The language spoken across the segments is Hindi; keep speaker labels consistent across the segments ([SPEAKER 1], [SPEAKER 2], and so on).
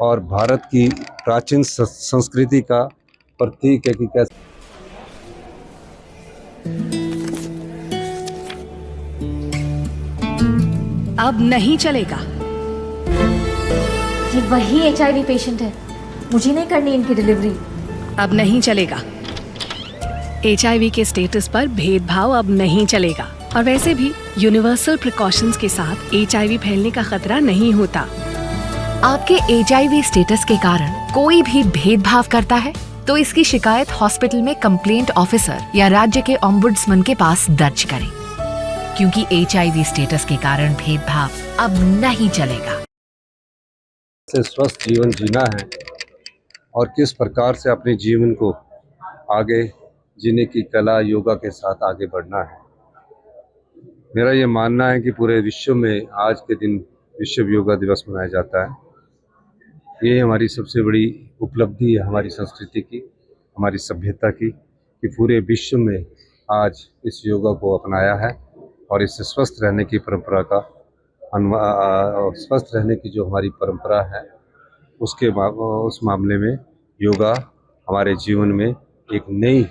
[SPEAKER 1] और भारत की प्राचीन संस्कृति का प्रतीक है कि कैसे
[SPEAKER 2] अब नहीं चलेगा।
[SPEAKER 3] ये वही HIV पेशेंट है, मुझे नहीं करनी इनकी डिलीवरी।
[SPEAKER 2] अब नहीं चलेगा। HIV के स्टेटस पर भेदभाव अब नहीं चलेगा। और वैसे भी यूनिवर्सल प्रिकॉशंस के साथ HIV फैलने का खतरा नहीं होता।
[SPEAKER 4] आपके HIV स्टेटस के कारण कोई भी भेदभाव करता है तो इसकी शिकायत हॉस्पिटल में कंप्लेंट ऑफिसर या राज्य के ओम्बुड्समैन के पास दर्ज करें, क्योंकि HIV स्टेटस के कारण भेदभाव अब नहीं चलेगा।
[SPEAKER 1] से स्वस्थ जीवन जीना है और किस प्रकार से अपने जीवन को आगे जीने की कला योगा के साथ आगे बढ़ना है। मेरा ये मानना है कि पूरे विश्व में आज के दिन विश्व योगा दिवस मनाया जाता है। ये हमारी सबसे बड़ी उपलब्धि है हमारी संस्कृति की, हमारी सभ्यता की, कि पूरे विश्व में आज इस योगा को अपनाया है और इससे स्वस्थ रहने की परंपरा का स्वस्थ रहने की जो हमारी परंपरा है उस मामले में योगा हमारे जीवन में एक नई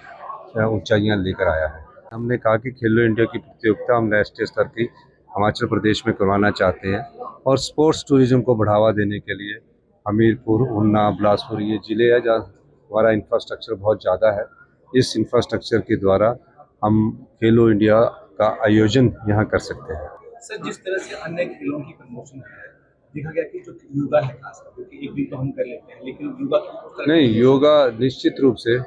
[SPEAKER 1] ऊंचाइयां लेकर आया है। हमने कहा कि खेलो इंडिया की प्रतियोगिता हम राष्ट्रीय स्तर की हिमाचल प्रदेश में करवाना चाहते हैं और स्पोर्ट्स टूरिज्म को बढ़ावा देने के लिए हमीरपुर, ऊना, बिलासपुर ये ज़िले हैं जहाँ हमारा इंफ्रास्ट्रक्चर बहुत ज़्यादा है। इस इंफ्रास्ट्रक्चर के द्वारा हम खेलो इंडिया का आयोजन यहाँ कर सकते हैं।
[SPEAKER 5] सर, जिस तरह से अन्य खेलों की प्रमोशन है, देखा गया कि जो योगा है खासकर, क्योंकि एक दिन तो हम कर लेते हैं, लेकिन योगा
[SPEAKER 1] नहीं, योगा निश्चित रूप से,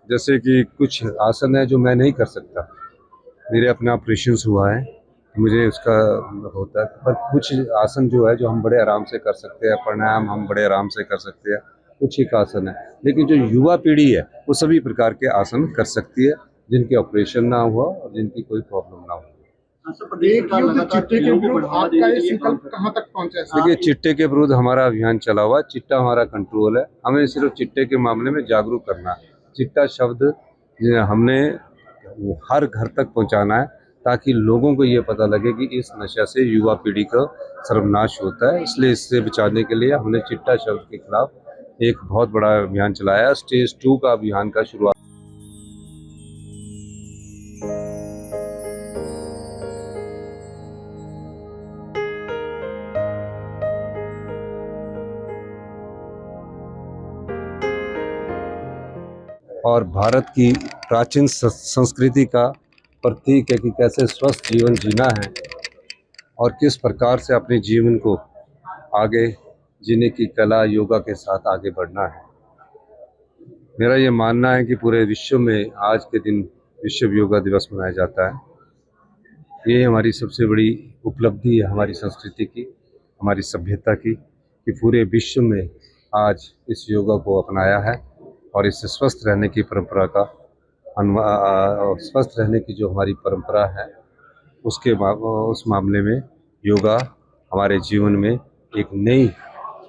[SPEAKER 1] जैसे कि कुछ आसन है जो मैं नहीं कर सकता, मेरे अपना ऑपरेशंस हुआ है, मुझे उसका होता है, पर कुछ आसन जो है जो हम बड़े आराम से कर सकते हैं, प्राणायाम हम बड़े आराम से कर सकते हैं, कुछ एक आसन है। लेकिन जो युवा पीढ़ी है वो सभी प्रकार के आसन कर सकती है, जिनके ऑपरेशन ना हुआ और जिनकी कोई प्रॉब्लम ना हो। देखिए, चिट्टे के विरुद्ध हमारा अभियान चला हुआ, चिट्टा हमारा कंट्रोल है, हमें सिर्फ चिट्टे के मामले में जागरूक करना है। चिट्टा शब्द हमने हर घर तक पहुंचाना है ताकि लोगों को ये पता लगे कि इस नशा से युवा पीढ़ी का सर्वनाश होता है। इसलिए इससे बचाने के लिए हमने चिट्टा शब्द के खिलाफ एक बहुत बड़ा अभियान चलाया। स्टेज 2 का अभियान का शुरुआत और भारत की प्राचीन संस्कृति का प्रतीक है कि कैसे स्वस्थ जीवन जीना है और किस प्रकार से अपने जीवन को आगे जीने की कला योगा के साथ आगे बढ़ना है। मेरा ये मानना है कि पूरे विश्व में आज के दिन विश्व योगा दिवस मनाया जाता है। ये हमारी सबसे बड़ी उपलब्धि है हमारी संस्कृति की, हमारी सभ्यता की, कि पूरे विश्व में आज इस योगा को अपनाया है और इससे स्वस्थ रहने की परंपरा का स्वस्थ रहने की जो हमारी परंपरा है उस मामले में योगा हमारे जीवन में एक नई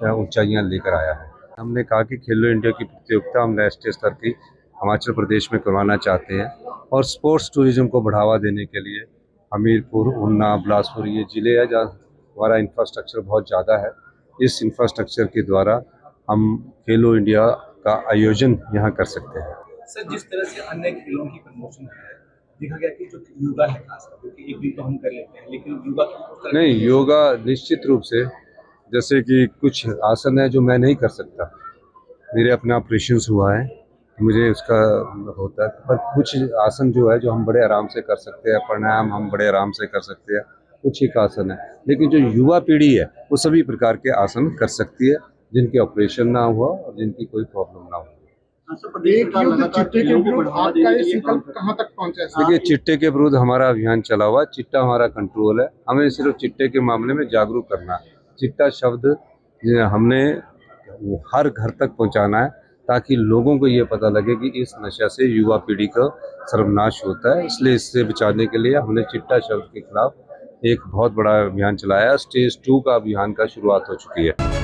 [SPEAKER 1] ऊंचाइयां लेकर आया है। हमने कहा कि खेलो इंडिया की प्रतियोगिता हम राष्ट्रीय स्तर की हिमाचल प्रदेश में करवाना चाहते हैं और स्पोर्ट्स टूरिज्म को बढ़ावा देने के लिए हमीरपुर, ऊना, बिलासपुर ये ज़िले हैं जहाँ हमारा इंफ्रास्ट्रक्चर बहुत ज़्यादा है। इस इंफ्रास्ट्रक्चर के द्वारा हम खेलो इंडिया का आयोजन यहाँ कर सकते हैं।
[SPEAKER 5] सर, जिस तरह से अन्य खेलों की प्रमोशन है, देखा गया कि जो योगा है खासकर, क्योंकि एक दिन तो हम कर लेते हैं, लेकिन योगा
[SPEAKER 1] नहीं, योगा निश्चित रूप से, जैसे कि कुछ आसन है जो मैं नहीं कर सकता, मेरे अपना ऑपरेशंस हुआ है, मुझे उसका होता है, पर कुछ आसन जो है जो हम बड़े आराम से कर सकते हैं, प्राणायाम हम बड़े आराम से कर सकते हैं, कुछ एक आसन है। लेकिन जो युवा पीढ़ी है वो सभी प्रकार के आसन कर सकती है, जिनके ऑपरेशन ना हुआ और जिनकी कोई प्रॉब्लम ना हो। देखिए, चिट्टे के विरुद्ध हमारा अभियान चला हुआ, चिट्टा हमारा कंट्रोल है, हमें सिर्फ चिट्टे के मामले में जागरूक करना है। चिट्टा शब्द हमने हर घर तक पहुंचाना है ताकि लोगों को ये पता लगे कि इस नशा से युवा पीढ़ी का सर्वनाश होता है। इसलिए इससे बचाने के लिए हमने चिट्टा शब्द के खिलाफ एक बहुत बड़ा अभियान चलाया। स्टेज 2 का अभियान का शुरुआत हो चुकी है।